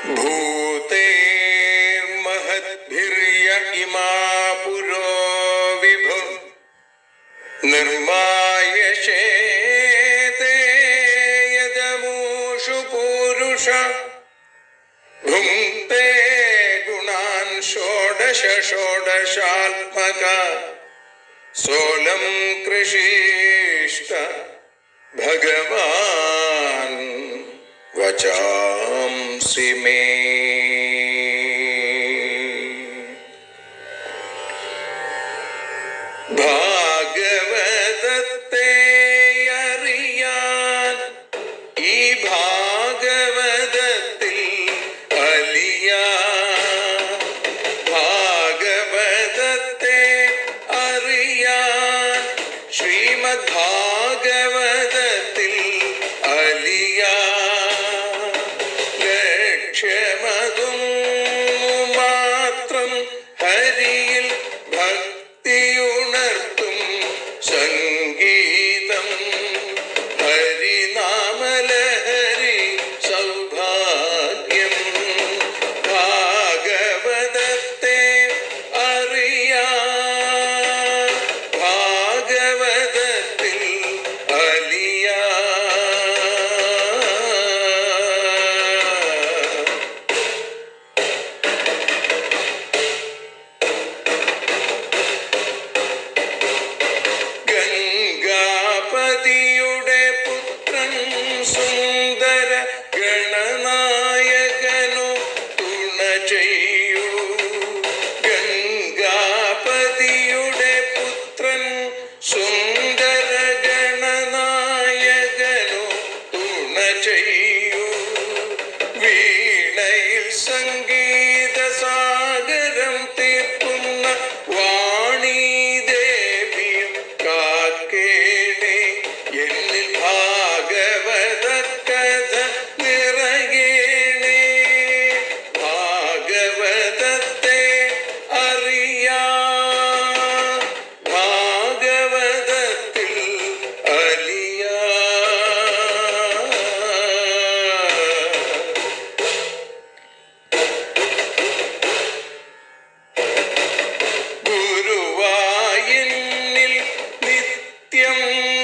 ഭൂതേ മഹദ്ഭിര്യ ഇമാ പുരോ വിഭു നിർമായശേതേ യദമൂഷു പൂരുഷ ഭുങ്ക്തേ ഗുണാൻ ഷോഡശ ഷോഡശാത്മക സോലം കൃഷിഷ്ട ഭഗവാൻ വചാംസി മേ. ഭാഗവതത്തെ അറിയാൻ ഈ ഭാഗവതത്തിൽ അലിയാൻ, ഭാഗവതത്തെ അറിയാൻ ശ്രീമദ് ഭാഗവതത്തിൽ അലിയാൻ. ലക്ഷ്യമതും മാത്രം ഹരിയിൽ ഭക്തിയുണർത്തും സംഗീതം, ഹരിനാമലഹരി സൗഭാഗ്യം. ഭാഗവതത്തെ അറിയാൻ ഭാഗവതത്തിൽ അലിയാൻ. ഗംഗാപതിയുടെ പുത്രൻ സുന്ദര ഗണനായകനു തുണ ചെയ്യൂ. ഗംഗാപതിയുടെ പുത്രൻ സുന്ദര ഗണനായകനു തുണ ചെയ്യൂ. വീണയിൽ സംഗീത സാഗരം തീർക്കുന്ന വാണീദേവിയും കാക്കേണേ. എന്നിൽ ഭാഗവത കഥ നിറയേണേ. ഭാഗവതത്തെ അറിയാൻ ഭാഗവതത്തിൽ അലിയാൻ. ഗുരുവായൂരിൽ നിത്യം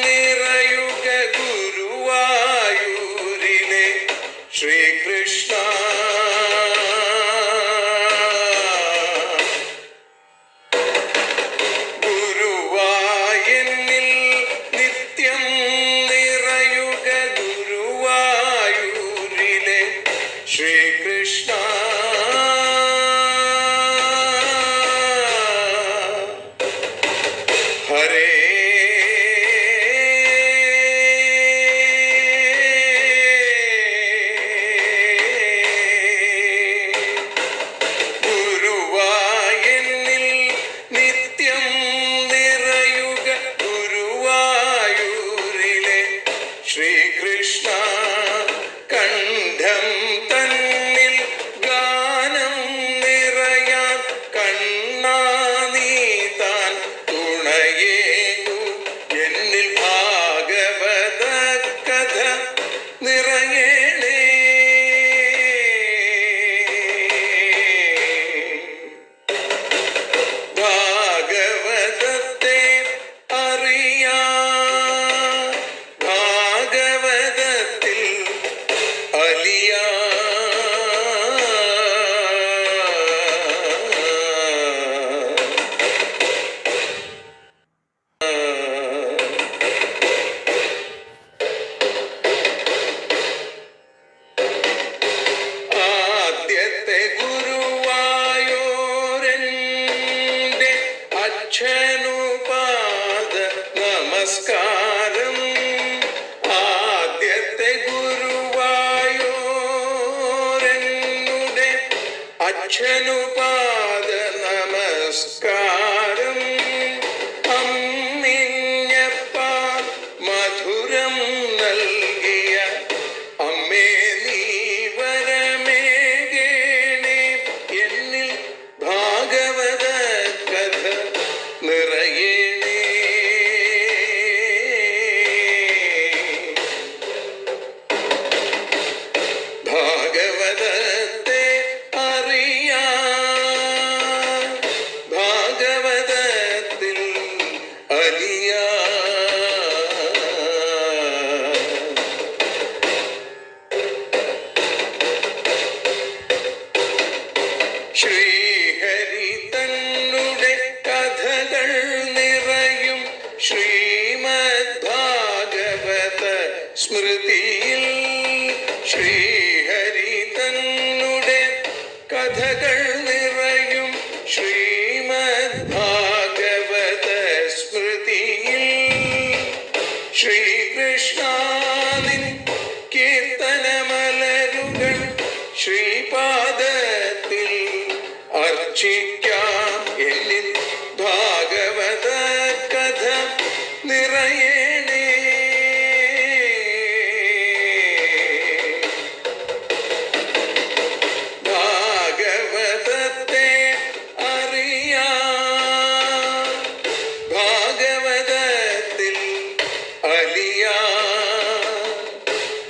നിറയുക ഗുരുവായൂരിലെ ശ്രീകൃഷ്ണ. ഗുരുവായൂരിൽ നിത്യം നിറയുക ഗുരുവായൂരിലെ ശ്രീകൃഷ്ണ. ഹരേ ഗുരുവായൂരിൽ നിത്യം നിറയുക ഗുരുവായൂരിലെ ശ്രീകൃഷ്ണ. കണ്ഠം തന്നിൽ ഗാനം നിറയാൻ കണ്ണാ നീ താൻ തുണയേകു. എന്നിൽ ഭാഗവത കഥ നിറയേണേ. ഭാഗവതത്തെ അറിയാൻ ഭാഗവതത്തിൽ അലിയാൻ. ആദ്യത്തെ ഗുരുവായൂരന്റെ അച്ഛനുപാദ നമസ്കാരം. ആദ്യത്തെ ഗുരുവായൂരനുടെ അച്ഛനുപാദ നമസ്കാരം. അമ്മിഞ്ഞപ്പാൽ മധുരം നൽകിയ അമ്മേ നീ വരമേകേണേ. എന്നിൽ ഭാഗവത കഥ നിറയേണേ. ഭാഗവതത്തെ ശ്രീഹരി തന്നുടെ കഥകൾ നിറയും ശ്രീമദ് ഭാഗവത സ്മൃതിയിൽ. ശ്രീഹരി തന്നുടെ കഥകൾ നിറയും ശ്രീമദ് ഭാഗവത സ്മൃതിയിൽ. ശ്രീകൃഷ്ണാനിൻ കീർത്തനമലരുകൾ ശ്രീപാദത്തിൽ അർച്ചിക്കാം. എന്നിൽ ഭാഗവത കഥ നിറയണേ. ഭാഗവതത്തെ അറിയാം, ഭാഗവതത്തിൽ അലിയാം.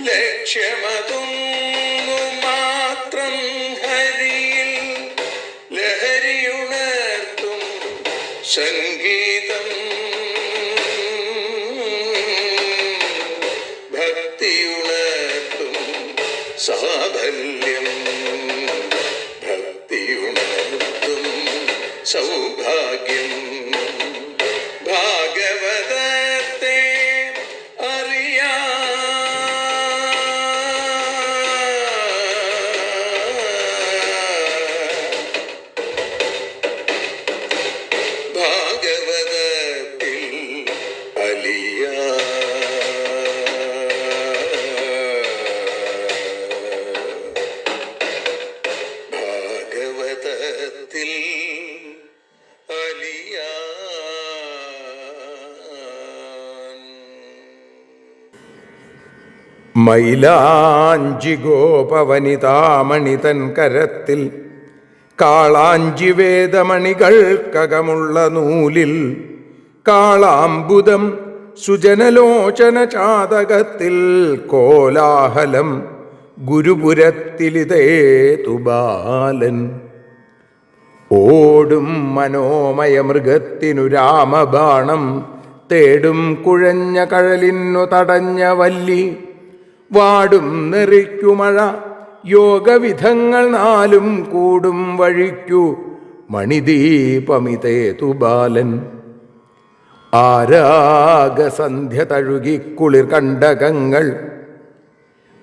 ലക്ഷ്യമതൊന്നു മാത്രം ഹരിയിൽ ലഹരിയുണർത്തും സംഗീതം. ഭക്തിയുണർത്തും സാഫല്യം, ഭക്തിയുണർത്തും സൗഭാഗ്യം. ഭാഗവതത്തെ അറിയാം, ഭാഗവതത്തിൽ അലിയാം. ഭാഗവതത്തിൽ മൈലാഞ്ചി ഗോപവനിതാമണിതൻ കരത്തിൽ കാളാഞ്ചി വേദമണികൾക്കകമുള്ള നൂലിൽ കാളാംബുദം സുജനലോചന ചാതകത്തിൽ കോലാഹലം ഗുരുപുരത്തിലിതേതു ബാലൻ. ഓടും മനോമയ മൃഗത്തിനു രാമബാണം തേടും കുഴഞ്ഞ കഴലിനു തടഞ്ഞ വല്ലി. വാടും നെറിക്കുമഴ യോഗവിധങ്ങൾ നാലും കൂടും വഴിക്കു മണിദീപമിതേതു ബാലൻ. ആരാഗസന്ധ്യ തഴുകിക്കുളിർ കണ്ടകങ്ങൾ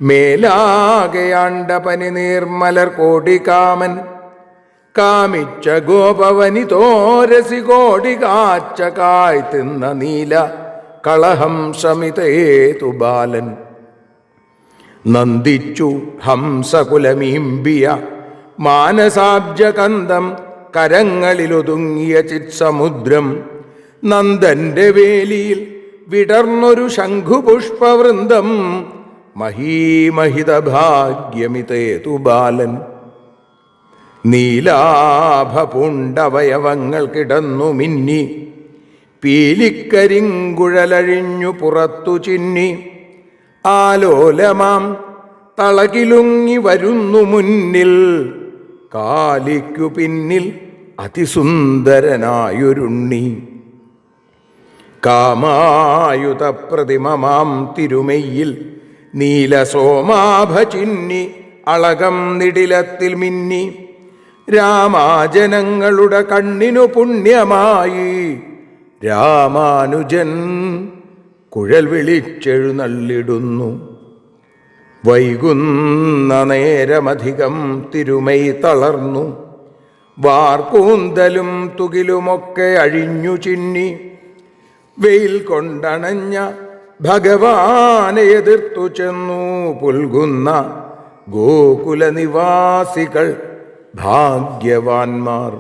മേലാകയാണ്ട പനി നീർമലർ കോടികാമൻ. കാമിച്ച ഗോപവനി തോരസി കോടി കാച്ച കായ്തിന്ന നീല കളഹംസമിതേതു ബാലൻ. നന്ദിച്ചു ഹംസകുലമീമ്പിയ മാനസാബ്ജകന്ധം കരങ്ങളിലൊതുങ്ങിയ ചിത്സമുദ്രം. നന്ദന്റെ വേലിയിൽ വിടർന്നൊരു ശംഖുപുഷ്പവൃന്ദം മഹീമഹിത ഭാഗ്യമിതേതു ബാലൻ. നീലാഭപുണ്ടവയവങ്ങൾ കിടന്നു മിന്നി പീലിക്കരിങ്കുഴലഴിഞ്ഞു പുറത്തു ചിന്നി. ആലോലമാം തളകിലുങ്ങി വരുന്നു മുന്നിൽ കാലിക്കു പിന്നിൽ അതിസുന്ദരനായൊരുണ്ണി. കാമായുധ പ്രതിമമാം തിരുമെയ്യിൽ നീലസോമാഭ ചിന്നി അളകം നിടിലത്തിൽ മിന്നി. രാമാജനങ്ങളുടെ കണ്ണിനു പുണ്യമായി രാമാനുജൻ കുഴൽ വിളിച്ചെഴുന്നള്ളിടുന്നു. വൈകുന്ന നേരമധികം തിരുമൈ തളർന്നു. വാർകൂന്തലും തുകിലുമൊക്കെ അഴിഞ്ഞു ചിന്നി. വെയിൽ കൊണ്ടണഞ്ഞ ഭഗവാനെ എതിർത്തു ചെന്നു പുൽകുന്ന ഗോകുലനിവാസികൾ ഭാഗ്യവാന്മാർ.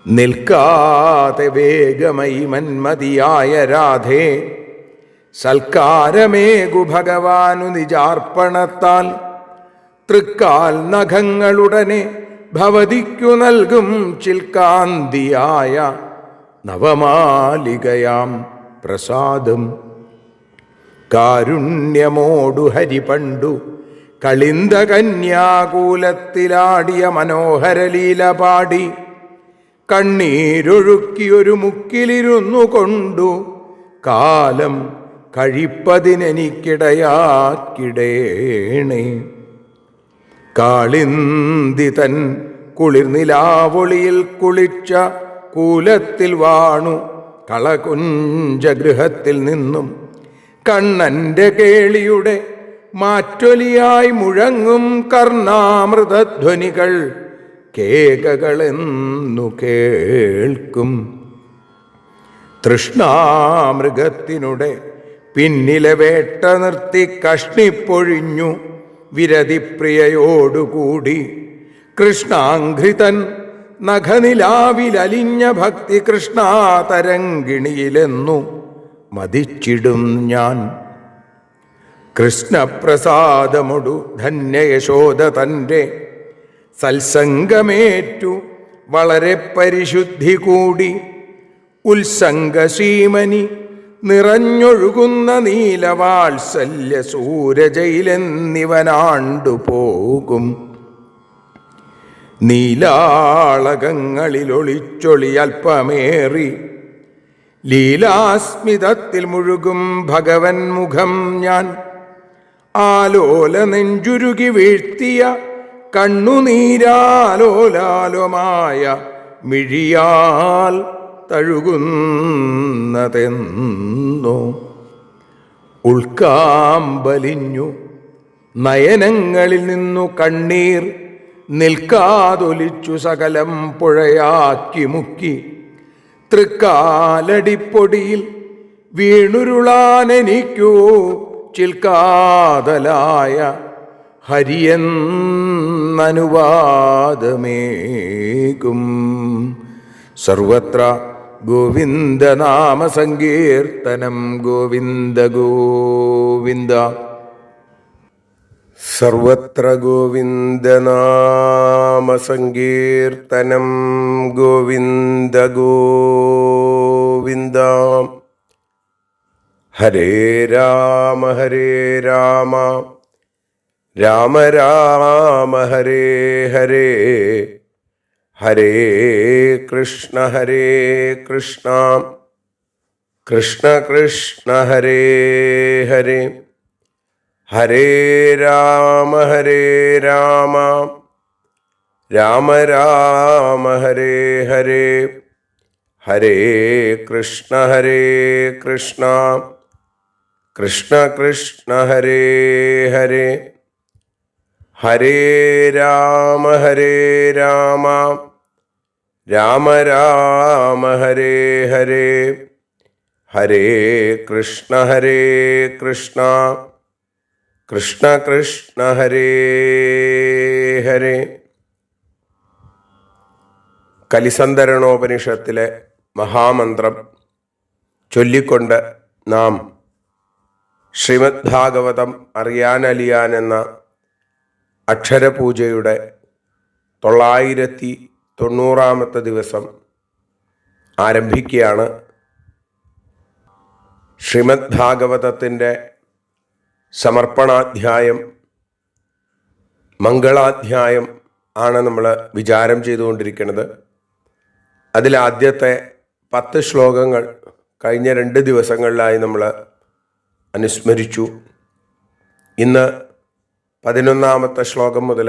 നിൽക്കാതെ വേഗമയി മന്മതിയായ രാധേ സൽക്കാരമേകു ഭഗവാനു നിജാർപ്പണത്താൽ. തൃക്കാൽ നഖങ്ങളുടനെ ഭവതിക്കു നൽകും ചിൽക്കാന്തിയായ നവമാലികയാം പ്രസാദം. കാരുണ്യമോടു ഹരി പണ്ടു കളിന്ത കന്യാകൂലത്തിലാടിയ മനോഹരലീല പാടി. കണ്ണീരൊഴുക്കിയൊരു മുക്കിലിരുന്നു കൊണ്ടു കാലം കഴിപ്പതിനെനിക്കിടയാക്കിടേണേ. കാളിന്തി തൻ കുളിർനിലാവൊളിയിൽ കുളിച്ച കൂലത്തിൽ വാണു കളകുഞ്ചഗൃഹത്തിൽ നിന്നും കണ്ണന്റെ കേളിയുടെ മാറ്റൊലിയായി മുഴങ്ങും കർണാമൃതധ്വനികൾ കേകകളെന്നു കേൾക്കും. തൃഷ്ണാമൃഗത്തിനുടെ പിന്നിലെ വേട്ട നിർത്തി കഷ്ണിപ്പൊഴിഞ്ഞു വിരതിപ്രിയയോടുകൂടി കൃഷ്ണാഘ്രിതൻ നഖനിലാവിലലിഞ്ഞ ഭക്തി കൃഷ്ണാതരങ്കിണിയിലെന്നു മതിച്ചിടും ഞാൻ. കൃഷ്ണപ്രസാദമൊടു ധന്യയശോദ തൻ്റെ സത്സംഗമേറ്റു വളരെ പരിശുദ്ധി കൂടി ഉത്സംഗശ്രീമനി നിറഞ്ഞൊഴുകുന്ന നീലവാത്സല്യ സൂരജയിലെന്നിവനാണ്ടുപോകും. നീലാളകങ്ങളിലൊളിച്ചൊളി അല്പമേറി ലീലാസ്മിതത്തിൽ മുഴുകും ഭഗവൻ മുഖം ഞാൻ. ആലോല നെഞ്ചുരുകി വീഴ്ത്തിയ കണ്ണുനീരാലോലാലോമായ മിഴിയാൽ തഴുകുന്നതെന്നോ ഉൾക്കാമ്പലിഞ്ഞു നയനങ്ങളിൽ നിന്നു കണ്ണീർ നിൽക്കാതൊലിച്ചു സകലം പുഴയാക്കി മുക്കി തൃക്കാലടിപ്പൊടിയിൽ വീണുരുളാനെനിക്കൂ ചിൽക്കാതലായ ഹരിയെന്നനുവാദമേകും. സർവത്ര ഗോവിന്ദനാമ സങ്കീർത്തനം ഗോവിന്ദ ഗോവിന്ദ. സർവത്ര ഗോവിന്ദനാമ സങ്കീർത്തനം ഗോവിന്ദ ഗോവിന്ദ. ഹരേ രാമ രാമ രാമ ഹരേ ഹരേ, ഹരേ കൃഷ്ണ കൃഷ്ണ കൃഷ്ണ ഹരേ ഹരേ, ഹരേ രാമ രാമ രാമ ഹരേ ഹരേ, ഹരേ കൃഷ്ണ കൃഷ്ണ കൃഷ്ണ ഹരേ ഹരേ, ഹരേ രാമ രാമ രാമ ഹരേ ഹരേ, ഹരേ കൃഷ്ണ കൃഷ്ണ കൃഷ്ണ ഹരേ ഹരേ. കലിസന്ധരണോപനിഷത്തിലെ മഹാമന്ത്രം ചൊല്ലിക്കൊണ്ട് നാം ശ്രീമദ് ഭാഗവതം അറിയാനലിയാൻ എന്ന അക്ഷരപൂജയുടെ 990 ദിവസം ആരംഭിക്കുകയാണ്. ശ്രീമദ് ഭാഗവതത്തിൻ്റെ സമർപ്പണാധ്യായം, മംഗളാധ്യായം ആണ് നമ്മൾ വിചാരം ചെയ്തുകൊണ്ടിരിക്കുന്നത്. അതിലാദ്യത്തെ 10 ശ്ലോകങ്ങൾ കഴിഞ്ഞ 2 ദിവസങ്ങളിലായി നമ്മൾ അനുസ്മരിച്ചു. ഇന്ന് 11ാമത്തെ ശ്ലോകം മുതൽ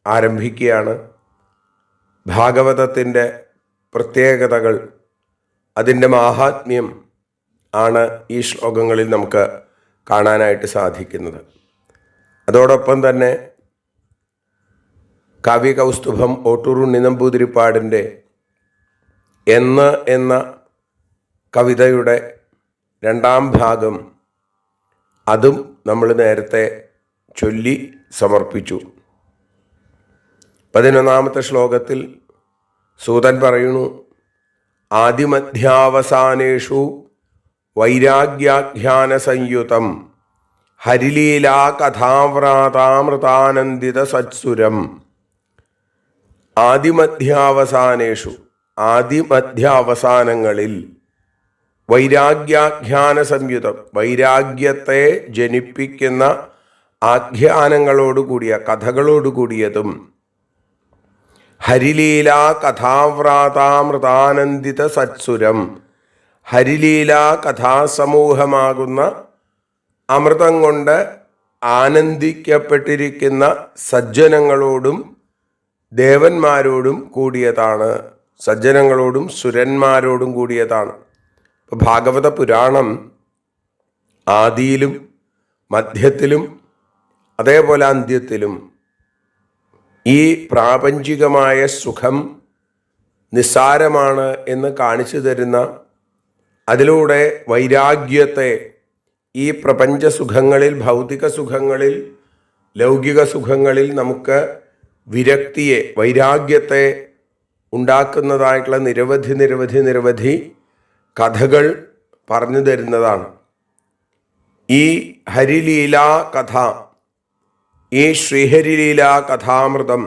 ആരംഭിക്കുകയാണ്. ഭാഗവതത്തിൻ്റെ പ്രത്യേകതകൾ, അതിൻ്റെ മാഹാത്മ്യം ആണ് ഈ ശ്ലോകങ്ങളിൽ നമുക്ക് കാണാനായിട്ട് സാധിക്കുന്നത്. അതോടൊപ്പം തന്നെ കാവ്യകൗസ്തുഭം ഓട്ടൂർ ഉണ്ണി നമ്പൂതിരിപ്പാടിൻ്റെ എന്ന കവിതയുടെ 2ാം ഭാഗം, അതും നമ്മൾ നേരത്തെ ചൊല്ലി സമർപ്പിച്ചു. 11ാമത്തെ ശ്ലോകത്തിൽ സൂതൻ പറയുന്നു, ആദിമധ്യാവസാനേഷു വൈരാഗ്യാഖ്യാന സംയുതം ഹരിലീലാ കഥാവ്രാതാമൃതാനന്ദിത സത്സുരം. ആദിമധ്യാവസാനേഷു, ആദിമധ്യാവസാനങ്ങളിൽ വൈരാഗ്യാഖ്യാന സംയുതം, വൈരാഗ്യത്തെ ജനിപ്പിക്കുന്ന ആഖ്യാനങ്ങളോടുകൂടിയ, കഥകളോടുകൂടിയതും ഹരിലീലാ കഥാവ്രാതാമൃതാനന്ദിത സത്സുരം, ഹരിലീലാ കഥാസമൂഹമാകുന്ന അമൃതം കൊണ്ട് ആനന്ദിക്കപ്പെട്ടിരിക്കുന്ന സജ്ജനങ്ങളോടും ദേവന്മാരോടും കൂടിയതാണ്, സജ്ജനങ്ങളോടും സുരന്മാരോടും കൂടിയതാണ്. ഇപ്പോൾ ഭാഗവത പുരാണം ആദിയിലും മധ്യത്തിലും അതേപോലെ അന്ത്യത്തിലും ഈ പ്രാപഞ്ചികമായ സുഖം നിസ്സാരമാണ് എന്ന് കാണിച്ചു തരുന്ന, അതിലൂടെ വൈരാഗ്യത്തെ, ഈ പ്രപഞ്ച സുഖങ്ങളിൽ, ഭൗതിക സുഖങ്ങളിൽ, ലൗകിക സുഖങ്ങളിൽ നമുക്ക് വിരക്തിയെ, വൈരാഗ്യത്തെ ഉണ്ടാക്കുന്നതായിട്ടുള്ള നിരവധി നിരവധി നിരവധി കഥകൾ പറഞ്ഞു തരുന്നതാണ്. ഈ ഹരിലീലാ കഥ, ഈ ശ്രീഹരിലീലാ കഥാമൃതം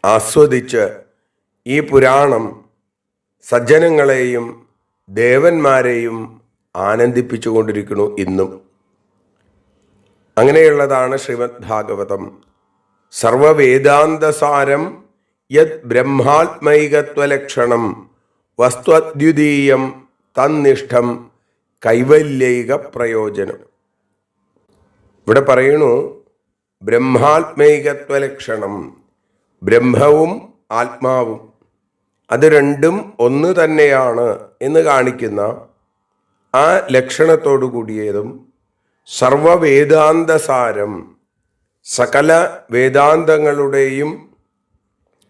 ആസ്വദിച്ച് ഈ പുരാണം സജ്ജനങ്ങളെയും ദേവന്മാരെയും ആനന്ദിപ്പിച്ചുകൊണ്ടിരിക്കുന്നു ഇന്നും. അങ്ങനെയുള്ളതാണ് ശ്രീമദ് ഭാഗവതം. സർവവേദാന്തസാരം യത് ബ്രഹ്മാത്മൈകത്വലക്ഷണം വസ്ത്വദ്വിതീയം തന്നിഷ്ഠം കൈവല്യൈക പ്രയോജനം. ഇവിടെ പറയണു ബ്രഹ്മാത്മൈകത്വലക്ഷണം, ബ്രഹ്മവും ആത്മാവും അത് രണ്ടും ഒന്ന് തന്നെയാണ് എന്ന് കാണിക്കുന്ന ആ ലക്ഷണത്തോടു കൂടിയതും സർവവേദാന്തസാരം, സകല വേദാന്തങ്ങളുടെയും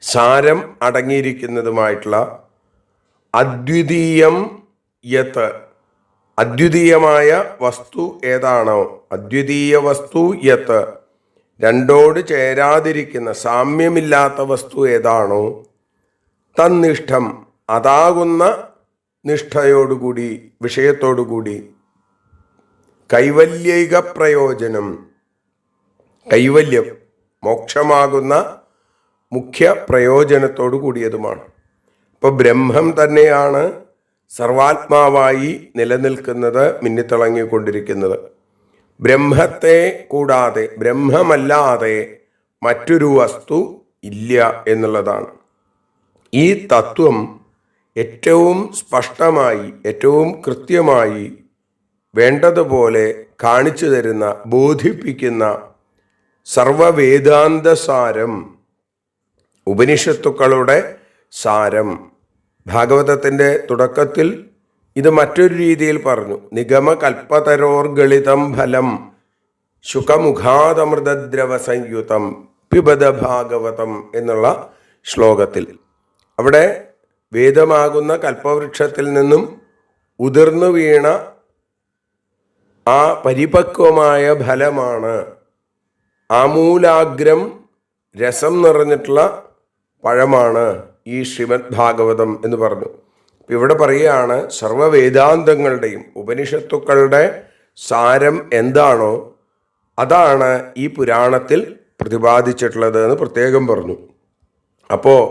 സാരം അടങ്ങിയിരിക്കുന്നതുമായിട്ടുള്ള അദ്വിതീയം യത്, അദ്വിതീയമായ വസ്തു ഏതാണോ, അദ്വിതീയ വസ്തു യത്, രണ്ടോട് ചേരാതിരിക്കുന്ന സാമ്യമില്ലാത്ത വസ്തു ഏതാണോ, തന്നിഷ്ഠം, അതാകുന്ന നിഷ്ഠയോടുകൂടി, വിഷയത്തോടുകൂടി, കൈവല്യൈക പ്രയോജനം, കൈവല്യം മോക്ഷമാകുന്ന മുഖ്യ പ്രയോജനത്തോടു കൂടിയതുമാണ്. അപ്പോൾ ബ്രഹ്മം തന്നെയാണ് സർവാത്മാവായി നിലനിൽക്കുന്നത്, മിന്നിത്തിളങ്ങിക്കൊണ്ടിരിക്കുന്നത്. ബ്രഹ്മത്തെ കൂടാതെ, ബ്രഹ്മമല്ലാതെ മറ്റൊരു വസ്തു ഇല്ല എന്നുള്ളതാണ്. ഈ തത്വം ഏറ്റവും സ്പഷ്ടമായി, ഏറ്റവും കൃത്യമായി, വേണ്ടതുപോലെ കാണിച്ചു തരുന്ന, ബോധിപ്പിക്കുന്ന സർവവേദാന്തസാരം, ഉപനിഷത്തുക്കളുടെ സാരം. ഭാഗവതത്തിൻ്റെ തുടക്കത്തിൽ ഇത് മറ്റൊരു രീതിയിൽ പറഞ്ഞു. നിഗമകൽപ്പതരോർഗളിതം ഫലം ശുകമുഖാതമൃതദ്രവ സംയുതം പിബത ഭാഗവതം എന്നുള്ള ശ്ലോകത്തിൽ, അവിടെ വേദമാകുന്ന കൽപ്പവൃക്ഷത്തിൽ നിന്നും ഉതിർന്നു വീണ ആ പരിപക്വമായ ഫലമാണ്, ആമൂലാഗ്രം രസം നിറഞ്ഞിട്ടുള്ള പഴമാണ് ഈ ശ്രീമദ് ഭാഗവതം എന്ന് പറഞ്ഞു. ഇപ്പം ഇവിടെ പറയുകയാണ്, സർവവേദാന്തങ്ങളുടെയും ഉപനിഷത്തുക്കളുടെ സാരം എന്താണോ അതാണ് ഈ പുരാണത്തിൽ പ്രതിപാദിച്ചിട്ടുള്ളത് എന്ന് പ്രത്യേകം പറഞ്ഞു. അപ്പോൾ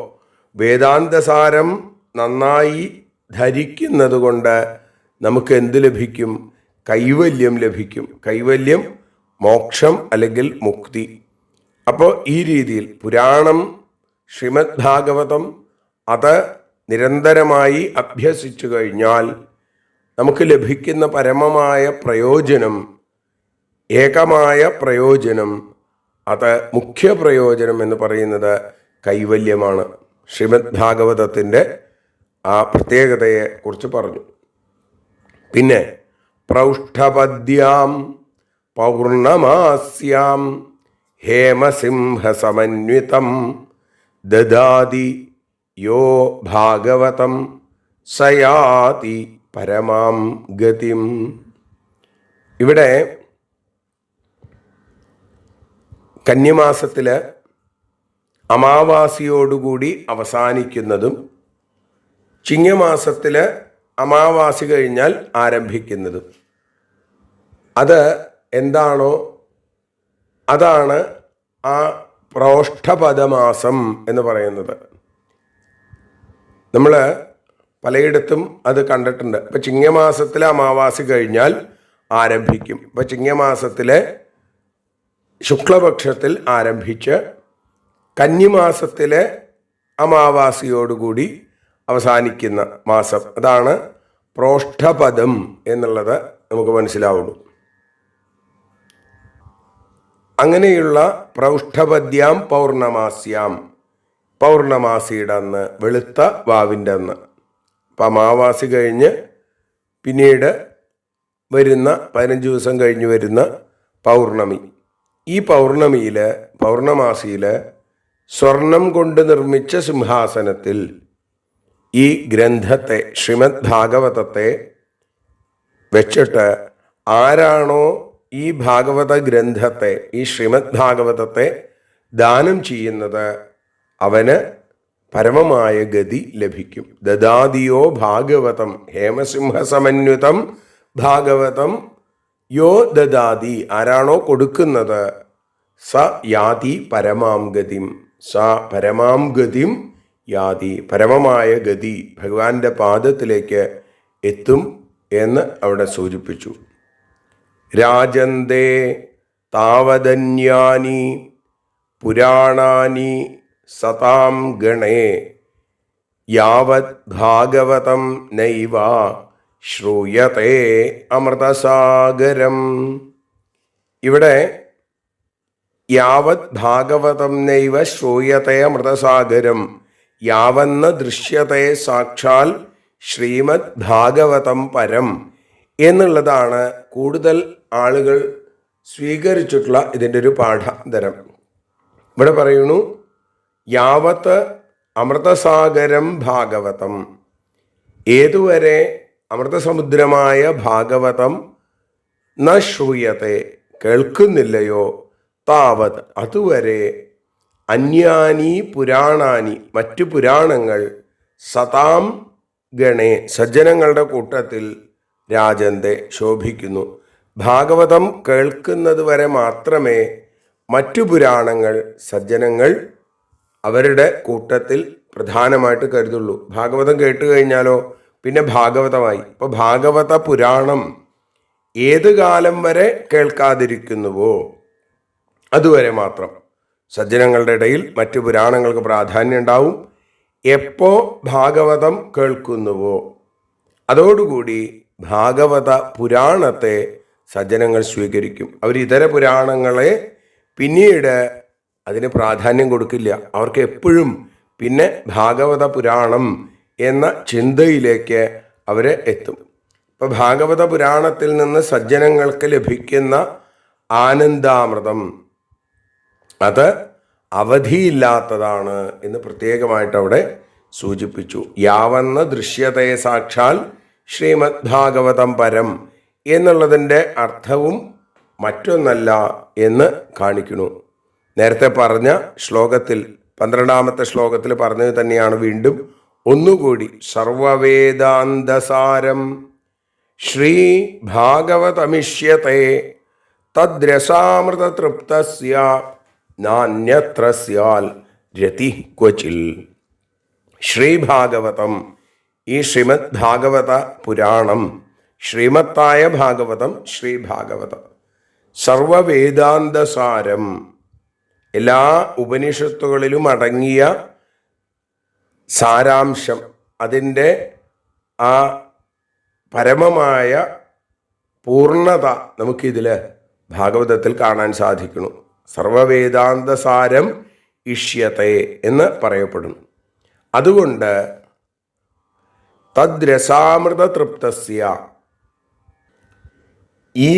വേദാന്തസാരം നന്നായി ധരിക്കുന്നത് കൊണ്ട് നമുക്ക് എന്ത് ലഭിക്കും? കൈവല്യം ലഭിക്കും. കൈവല്യം, മോക്ഷം അല്ലെങ്കിൽ മുക്തി. അപ്പോൾ ഈ രീതിയിൽ പുരാണം, ശ്രീമദ് ഭാഗവതം അത് നിരന്തരമായി അഭ്യസിച്ചു കഴിഞ്ഞാൽ നമുക്ക് ലഭിക്കുന്ന പരമമായ പ്രയോജനം, ഏകമായ പ്രയോജനം, അത് മുഖ്യ പ്രയോജനം എന്ന് പറയുന്നത് കൈവല്യമാണ്. ശ്രീമദ് ഭാഗവതത്തിൻ്റെ ആ പ്രത്യേകതയെ കുറിച്ച് പറഞ്ഞു. പിന്നെ പ്രൗഷ്ഠപദ്യാം പൗർണമാസ്യാം ഹേമസിംഹസമന്വിതം ദദാതി യോ ഭാഗവതം സയാതി പരമാം ഗതിം. ഇവിടെ കന്യമാസത്തിൽ അമാവാസിയോടുകൂടി അവസാനിക്കുന്നതും ചിങ്ങമാസത്തിൽ അമാവാസി കഴിഞ്ഞാൽ ആരംഭിക്കുന്നതും, അത് എന്താണോ അതാണ് ആ പ്രോഷ്ഠപദമാസം എന്ന് പറയുന്നത്. നമ്മൾ പലയിടത്തും അത് കണ്ടിട്ടുണ്ട്. ഇപ്പം ചിങ്ങമാസത്തിലെ അമാവാസി കഴിഞ്ഞാൽ ആരംഭിക്കും. ഇപ്പം ചിങ്ങമാസത്തിലെ ശുക്ലപക്ഷത്തിൽ ആരംഭിച്ച് കന്നിമാസത്തിലെ അമാവാസിയോടുകൂടി അവസാനിക്കുന്ന മാസം, അതാണ് പ്രോഷ്ഠപദം എന്നുള്ളത് നമുക്ക് മനസ്സിലാവുള്ളൂ. അങ്ങനെയുള്ള പ്രൗഷ്ഠപദ്യാം പൗർണമാസ്യാം, പൗർണമാസിയുടെ അന്ന്, വെളുത്ത വാവിൻ്റെ അന്ന്. അപ്പം അമാവാസി കഴിഞ്ഞ് പിന്നീട് വരുന്ന 15 ദിവസം കഴിഞ്ഞ് വരുന്ന പൗർണമി. ഈ പൗർണമാസിയിൽ സ്വർണം കൊണ്ട് നിർമ്മിച്ച സിംഹാസനത്തിൽ ഈ ഗ്രന്ഥത്തെ, ശ്രീമദ് ഭാഗവതത്തെ വെച്ചിട്ട് ആരാണോ ഈ ഭാഗവത ഗ്രന്ഥത്തെ, ഈ ശ്രീമദ് ഭാഗവതത്തെ ദാനം ചെയ്യുന്നത് അവന് പരമമായ ഗതി ലഭിക്കും. ദദാദിയോ ഭാഗവതം ഹേമസിംഹസമന്വിതം ഭാഗവതം യോ ദദാതി, ആരാണോ കൊടുക്കുന്നത്, സ യാതി പരമാം ഗതിം, സ പരമാം ഗതിം യാതി, പരമമായ ഗതി, ഭഗവാന്റെ പാദത്തിലേക്ക് എത്തും എന്ന് അവിടെ സൂചിപ്പിച്ചു. രാജന്തേ താവദന്യാനി പുരാണാനി സതാം ഗണേ യാവത് ഭാഗവതം നൈവ ശ്രൂയത്തെ അമൃതസാഗരം. ഇവിടെ യാവത് ഭാഗവതം നൈവ ശ്രൂയത്തെ അമൃതസാഗരം, യാവന്ന ദൃശ്യത്തെ സാക്ഷാൽ ശ്രീമദ് ഭാഗവതം പരം എന്നുള്ളതാണ് കൂടുതൽ ആളുകൾ സ്വീകരിച്ചിട്ടുള്ള ഇതിൻ്റെ ഒരു പാഠാന്തരം. ഇവിടെ പറയുന്നു യാവത്ത് അമൃതസാഗരം ഭാഗവതം, ഏതുവരെ അമൃതസമുദ്രമായ ഭാഗവതം ന ശ്രൂയത്തെ കേൾക്കുന്നില്ലയോ, താവത് അതുവരെ അന്യാനി പുരാണാനി മറ്റു പുരാണങ്ങൾ സതാം ഗണേ സജ്ജനങ്ങളുടെ കൂട്ടത്തിൽ രാജന്റെ ശോഭിക്കുന്നു. ഭാഗവതം കേൾക്കുന്നത് വരെ മാത്രമേ മറ്റു പുരാണങ്ങൾ സജ്ജനങ്ങൾ അവരുടെ കൂട്ടത്തിൽ പ്രധാനമായിട്ട് കരുതുള്ളൂ. ഭാഗവതം കേട്ട് കഴിഞ്ഞാലോ പിന്നെ ഭാഗവതമായി. ഇപ്പോൾ ഭാഗവത പുരാണം ഏത് കാലം വരെ കേൾക്കാതിരിക്കുന്നുവോ അതുവരെ മാത്രം സജ്ജനങ്ങളുടെ ഇടയിൽ മറ്റു പുരാണങ്ങൾക്ക് പ്രാധാന്യം ഉണ്ടാവും. എപ്പോൾ ഭാഗവതം കേൾക്കുന്നുവോ അതോടുകൂടി ഭാഗവത പുരാണത്തെ സജ്ജനങ്ങൾ സ്വീകരിക്കും. അവർ ഇതര പുരാണങ്ങളെ പിന്നീട് അതിന് പ്രാധാന്യം കൊടുക്കില്ല. അവർക്ക് എപ്പോഴും പിന്നെ ഭാഗവത പുരാണം എന്ന ചിന്തയിലേക്ക് അവർ എത്തും. ഇപ്പം ഭാഗവത പുരാണത്തിൽ നിന്ന് സജ്ജനങ്ങൾക്ക് ലഭിക്കുന്ന ആനന്ദാമൃതം അത് അവധിയില്ലാത്തതാണ് എന്ന് പ്രത്യേകമായിട്ട് അവിടെ സൂചിപ്പിച്ചു. യാവന്ന ദൃശ്യതയെ സാക്ഷാൽ ശ്രീമദ് ഭാഗവതം പരം എന്നുള്ളതിൻ്റെ അർത്ഥവും മറ്റൊന്നല്ല എന്ന് കാണിക്കുന്നു. നേരത്തെ പറഞ്ഞ ശ്ലോകത്തിൽ 12ാമത്തെ ശ്ലോകത്തിൽ പറഞ്ഞത് തന്നെയാണ് വീണ്ടും ഒന്നുകൂടി. സർവവേദാന്തസാരം ശ്രീ ഭാഗവതമിഷ്യത്തെ തദ്രസാമൃത തൃപ്തസ്യ നാന്യത്ര സ്യാൽ രതി ക്വചിൽ. ശ്രീഭാഗവതം, ഈ ശ്രീമദ് ഭാഗവത പുരാണം, ശ്രീമത്തായ ഭാഗവതം, ശ്രീഭാഗവതം, സർവവേദാന്തസാരം, എല്ലാ ഉപനിഷത്തുകളിലും അടങ്ങിയ സാരാംശം, അതിൻ്റെ ആ പരമമായ പൂർണ്ണത നമുക്കിതിൽ ഭാഗവതത്തിൽ കാണാൻ സാധിക്കുന്നു. സർവവേദാന്തസാരം ഇഷ്യത്തെ എന്ന് പറയപ്പെടുന്നു. അതുകൊണ്ട് തദ്രസാമൃത തൃപ്തസ്യ, ഈ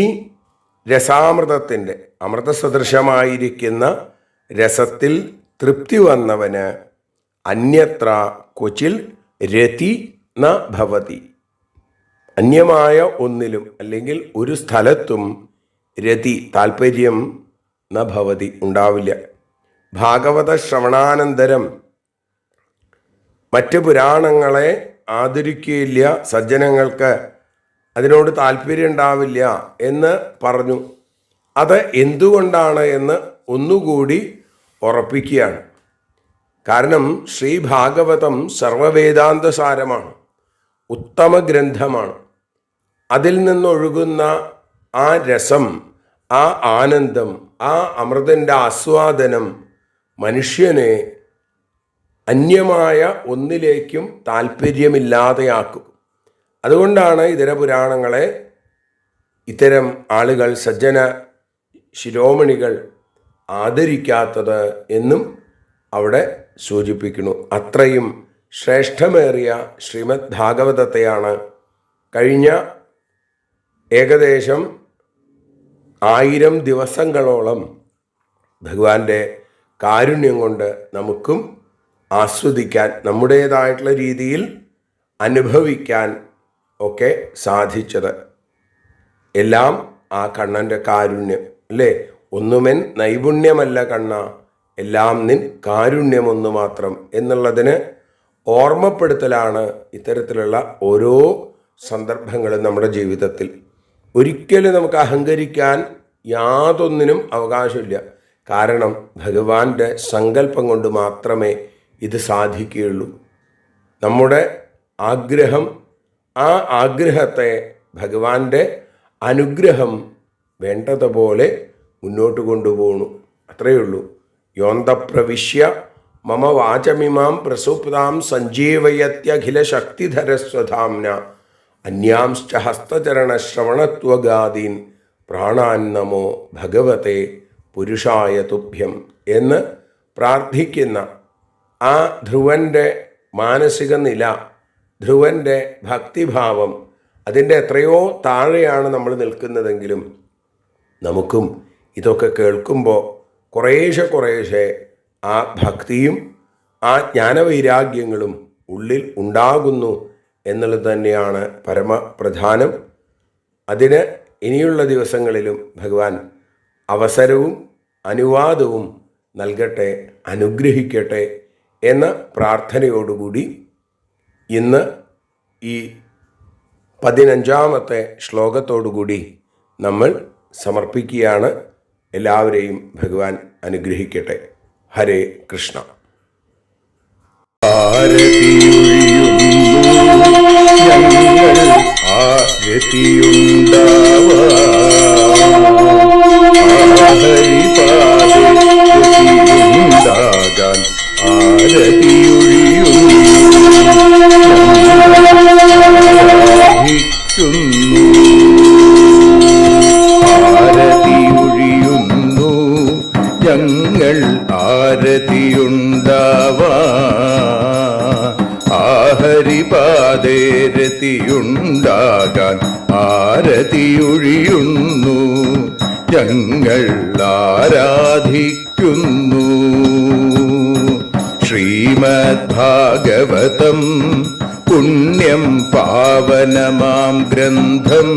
രസാമൃതത്തിൻ്റെ അമൃതസദൃശമായിരിക്കുന്ന രസത്തിൽ തൃപ്തി വന്നവന് അന്യത്ര ക്വചിൽ രതി ന ഭവതി, അന്യമായ ഒന്നിലും അല്ലെങ്കിൽ ഒരു സ്ഥലത്തും രതി താല്പര്യം ന ഭവതി ഉണ്ടാവില്ല. ഭാഗവത ശ്രവണാനന്തരം മറ്റ് പുരാണങ്ങളെ ആദരിക്കുകയില്ല, സജ്ജനങ്ങൾക്ക് അതിനോട് താല്പര്യം ഉണ്ടാവില്ല എന്ന് പറഞ്ഞു. അത് എന്തുകൊണ്ടാണ് എന്ന് ഒന്നുകൂടി ഉറപ്പിക്കുകയാണ്. കാരണം ശ്രീഭാഗവതം സർവവേദാന്തസാരമാണ്, ഉത്തമ ഗ്രന്ഥമാണ്. അതിൽ നിന്നൊഴുകുന്ന ആ രസം, ആ ആനന്ദം, ആ അമൃതൻ്റെ ആസ്വാദനം മനുഷ്യനെ അന്യമായ ഒന്നിലേക്കും താല്പര്യമില്ലാതെയാക്കും. അതുകൊണ്ടാണ് ഇതര പുരാണങ്ങളെ ഇത്തരം ആളുകൾ, സജ്ജന ശിരോമണികൾ ആദരിക്കാത്തത് എന്നും അവിടെ സൂചിപ്പിക്കുന്നു. അത്രയും ശ്രേഷ്ഠമേറിയ ശ്രീമദ് ഭാഗവതത്തെയാണ് കഴിഞ്ഞ ഏകദേശം 1000 ദിവസങ്ങളോളം ഭഗവാന്റെ കാരുണ്യം കൊണ്ട് നമുക്കും ആസ്വദിക്കാൻ, നമ്മുടേതായിട്ടുള്ള രീതിയിൽ അനുഭവിക്കാൻ ഒക്കെ സാധിച്ചത്. എല്ലാം ആ കണ്ണൻ്റെ കാരുണ്യം അല്ലേ? ഒന്നുമെൻ നൈപുണ്യമല്ല കണ്ണ, എല്ലാം നിൻ കാരുണ്യമൊന്നു മാത്രം എന്നുള്ളതിന് ഓർമ്മപ്പെടുത്തലാണ് ഇത്തരത്തിലുള്ള ഓരോ സന്ദർഭങ്ങളും നമ്മുടെ ജീവിതത്തിൽ. ഒരിക്കലും നമുക്ക് അഹങ്കരിക്കാൻ യാതൊന്നിനും അവകാശമില്ല. കാരണം ഭഗവാന്റെ സങ്കല്പം കൊണ്ട് മാത്രമേ ഇത് സാധിക്കുകയുള്ളൂ. നമ്മുടെ ആഗ്രഹം, ആ ആഗ്രഹത്തെ ഭഗവാന്റെ അനുഗ്രഹം വേണ്ടതുപോലെ മുന്നോട്ട് കൊണ്ടുപോകണു. അത്രയേ ഉള്ളൂ. യോന്തപ്രവിശ്യ മമ വാചമിമാം പ്രസുപ്താം സഞ്ജീവയത്യഖില ശക്തിധരസ്വധാംന അന്യാംശ്ച ഹസ്തചരണശ്രവണത്വഗാദീൻ പ്രാണാൻ നമോ ഭഗവത്തെ പുരുഷായ തുഭ്യം എന്ന് പ്രാർത്ഥിക്കുന്ന ആ ധ്രുവൻ്റെ മാനസിക നില, ധ്രുവൻ്റെ ഭക്തിഭാവം, അതിൻ്റെ എത്രയോ താഴെയാണ് നമ്മൾ നിൽക്കുന്നതെങ്കിലും നമുക്കും ഇതൊക്കെ കേൾക്കുമ്പോൾ കുറേശ്ശെ ആ ഭക്തിയും ആ ജ്ഞാനവൈരാഗ്യങ്ങളും ഉള്ളിൽ ഉണ്ടാകുന്നു എന്നുള്ളത് തന്നെയാണ് പരമപ്രധാനം. അതിന് ഇനിയുള്ള ദിവസങ്ങളിലും ഭഗവാൻ അവസരവും അനുവാദവും നൽകട്ടെ, അനുഗ്രഹിക്കട്ടെ എന്ന പ്രാർത്ഥനയോടുകൂടി ഇന്ന് ഈ 15ാമത്തെ ശ്ലോകത്തോടുകൂടി നമ്മൾ സമർപ്പിക്കുകയാണ്. എല്ലാവരെയും ഭഗവാൻ അനുഗ്രഹിക്കട്ടെ. ഹരേ കൃഷ്ണ. ഞങ്ങൾ ആഹരിപാദേ രതിയുണ്ടാകാൻ ആരതിയൊഴിയുന്നു. ഞങ്ങൾ ആരാധിക്കുന്നു. ശ്രീമദ് ഭാഗവതം പുണ്യം പാവനമാം ഗ്രന്ഥം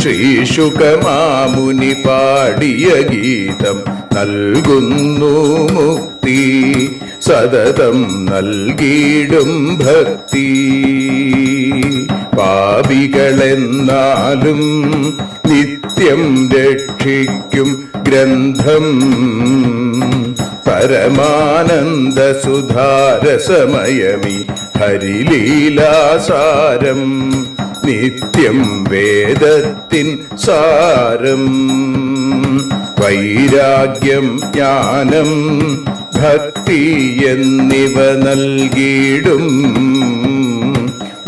ശ്രീശുകമാമുനി പാടിയ ഗീതം നൽകുന്നു മുക്തി, സതതം നൽകിയിടും ഭക്തി. പാപികളെന്നാലും നിത്യം രക്ഷിക്കും ഗ്രന്ഥം പരമാനന്ദ സുധാരസമയമി ഹരിലീലാസാരം നിത്യം വേദത്തിൻ സാരം. വൈരാഗ്യം ജ്ഞാനം ഭക്തി എന്നിവ നൽകിയിടും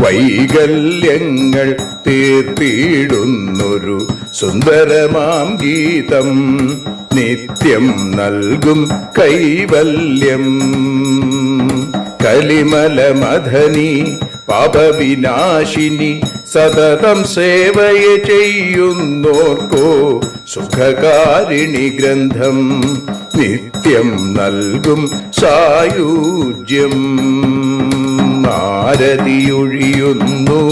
വൈകല്യങ്ങൾ തീർത്തിയിടുന്നൊരു സുന്ദരമാം ഗീതം നിത്യം നൽകും കൈവല്യം. കലിമലമഥനി പാപവിനാശിനി സതതം സേവയ ചെയ്യുന്നോർക്കോ സുഖകാരിണി ഗ്രന്ഥം നിത്യം നൽകും സായുജ്യം. ആരതിയൊഴിയുന്നു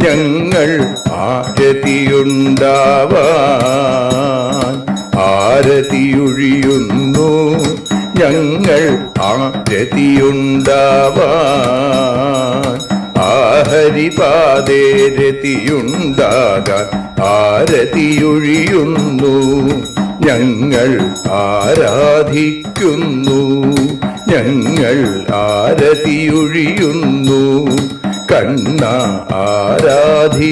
ഞങ്ങൾ ആരതിയുണ്ടാവാൻ, ആരതിയൊഴിയുന്നു ഞങ്ങൾ ആരതിയുണ്ടാവാൻ. ആഹരിപാദേ രതിയുണ്ടാകാൻ ആരതിയൊഴിയുന്നു. ഞങ്ങൾ ആരാധിക്കുന്നു. ഞങ്ങൾ ആരതിയൊഴിയുന്നു. കണ്ണ ആരാധിക്കുന്നു.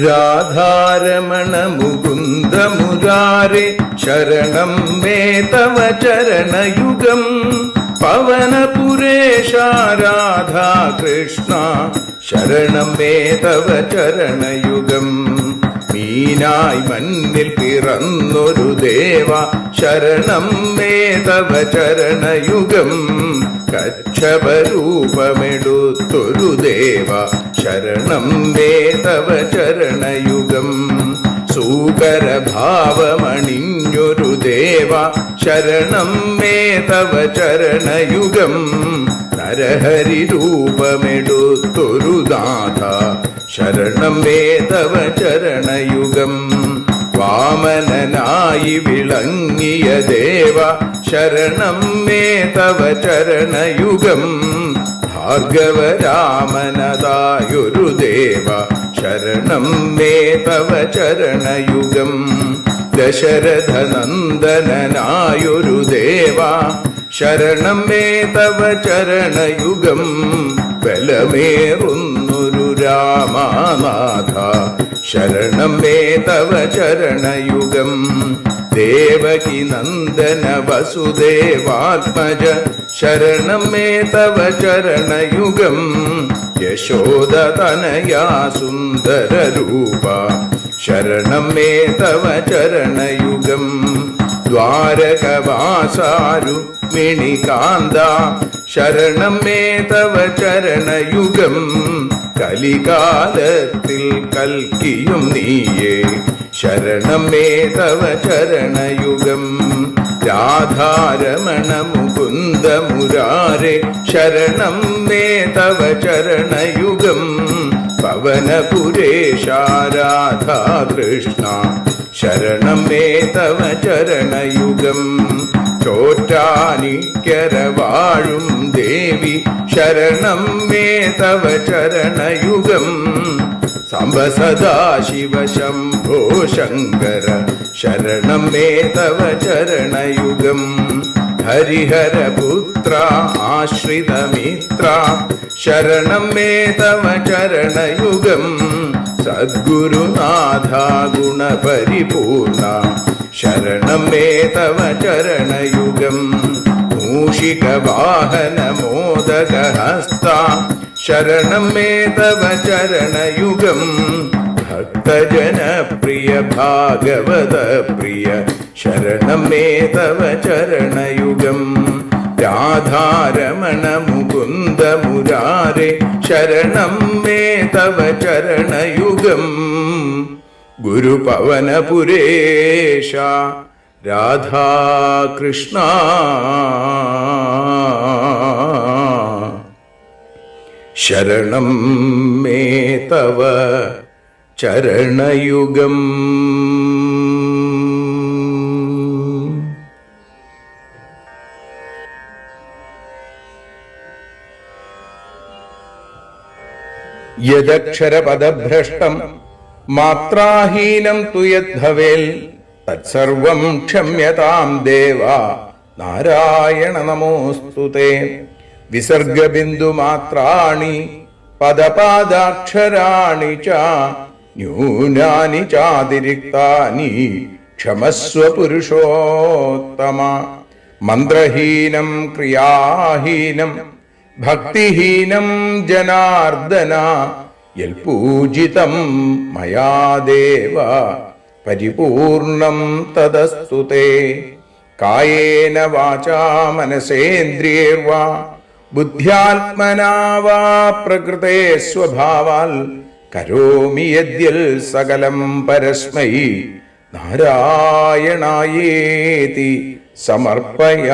രാധാരമണ മുകുന്ദ മുരാരെ ശരണം മേ തവ ചരണയുഗം. പവനപുരേശ രാധാ കൃഷ്ണ ശരണം മേ തവ ചരണയുഗം. മീനായി മണ്ണിൽ പിറന്നൊരു ദേവ ശരണം മേ തവ ചരണയുഗം. കച്ഛപരൂപമെടുത്തൊരു ദേവ ശരണം മേ തവ ചരണയുഗം. സൂകരഭാവമണിഞ്ഞൊരു ദേവ ശരണം മേ തവ ചരണയുഗം. നരഹരി രൂപമെടുത്തൊരു നാഥ ശരണം മേ തവ ചരണയുഗം. വാമനനായി വിളങ്ങിയ ദേവ ശരണം മേ തവ ചരണയുഗം. ഭാർഗവരാമനതായൊരു ദേവ ശരണം മേ തവ ചരണയുഗം. ദശരഥനന്ദനായൊരു ദേവ ശരണം മേ തവ ചരണയുഗം. ബലമേറുന്നൊരു രാമനാഥ ശരണം മേ തവ ചരണയുഗം. ദേവകി നന്ദന വസുദേവാത്മജ ശരണം മേ തവ ചരണയുഗം. യശോദതനയാ സുന്ദര രൂപ ശരണം മേ തവ ചരണയുഗം. ദ്വാരകവാസാരുക്മിണികാന്ത ശരണം മേ തവ ചരണയുഗം. കലികാലത്തിൽ കൽക്കിയും നീയേ ശരണം മേ തവ ചരണയുഗം. രാധാരമണ മുകുന്ദ മുരാരെ ശരണം മേ തവ ചരണയുഗം. പവനപുരേശ രാധാ കൃഷ്ണ ശരണം മേ തവ ചരണയുഗം. ചോറ്റാനിക്കര വാഴും ദേവി ശരണം മേ തവ ചരണയുഗം. സാംബ സദാശിവ ശംഭോ ശങ്കര ശരണം മേ തവ ചരണയുഗം. ഹരിഹരപുത്ര ആശ്രിതമിത്ര ശരണം മേ തവ ചരണയുഗം. സദ്ഗുരുനാഥ ഗുണപരിപൂർണ ശരണം മേ തവ ചരണയുഗം. മൂഷിക വാഹന മോദകഹസ്ത ശരണം മേ തവ ചരണയുഗം. ഭക്തജനപ്രിയ ഭാഗവത പ്രിയ ശരണം മേ തവ ചരണയുഗം. രാധാരമണ മുകുന്ദ മുരാരെ ശരണം മേ തവ ചരണയുഗം. ഗുരുപവനപുരേശ രാധാകൃഷ്ണ ശരണം മേ തവ ചരണയുഗം. യദക്ഷരപദഭ്രഷ്ടം മാത്രാഹീനം തു യദ്ഭവേൽ തത്സർവം ക്ഷമ്യതാം ദേവ നാരായണ നമോസ്തുതേ. വിസർഗബിന്ദുമാത്രാണി പദപാദാക്ഷരാണി ച ന്യൂനാനി ചാതിരിക്താനി ക്ഷമസ്വ പുരുഷോത്തമ. മന്ത്രഹീനം ക്രിയാഹീനം ഭക്തിഹീനം ജനാർദ്ദന യൽപൂജിതം മയാ ദേവ പരിപൂർണം തദസ്തു തേ. കായേന വാചാ മനസേന്ദ്രിയൈർവാ ബുദ്ധ്യാത്മനാ വാ പ്രകൃതേ സ്വഭാവാൽ കരോമി യദ്യൽ സകലം പരസ്മൈ നാരായണായേതി സമർപ്പയാമി.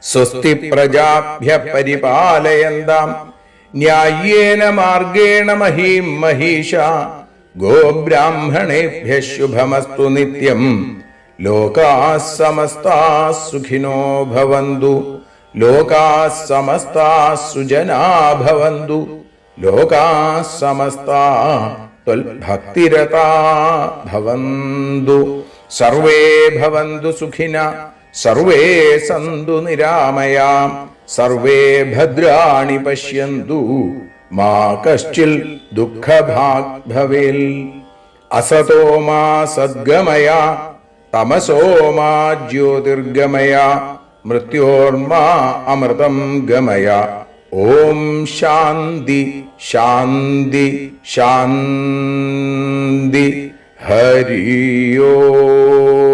സ്വസ്തി പ്രജാഭ്യഃ പരിപാലയന്താം ന്യായേന മാർഗേണ മഹീം മഹീഷാ. ഗോബ്രാഹ്മണേഭ്യഃ ശുഭമസ്തു നിത്യം. ലോകാഃ സമസ്താഃ സുഖിനോ ഭവന്തു. ലോകാഃ സമസ്താഃ സുജനാ ഭവന്തു. ലോകാഃ സമസ്താഃ ത്വൽഭക്തിരതാ ഭവന്തു. സർവേ ഭവന്തു സുഖിനഃ സർവേ സന്തു നിരാമയാം. സർവേ ഭദ്രാണി പശ്യന്തു മാ കശ്ചിൽ ദുഃഖഭാഗ് ഭവേൽ. അസതോ മാ സദ്ഗമയ തമസോ മാ ജ്യോതിർഗമയ മൃത്യോർമാ അമൃതം ഗമയ. ഓം ശാന്തി ശാന്തി ശാന്തി ഹരി ഓം.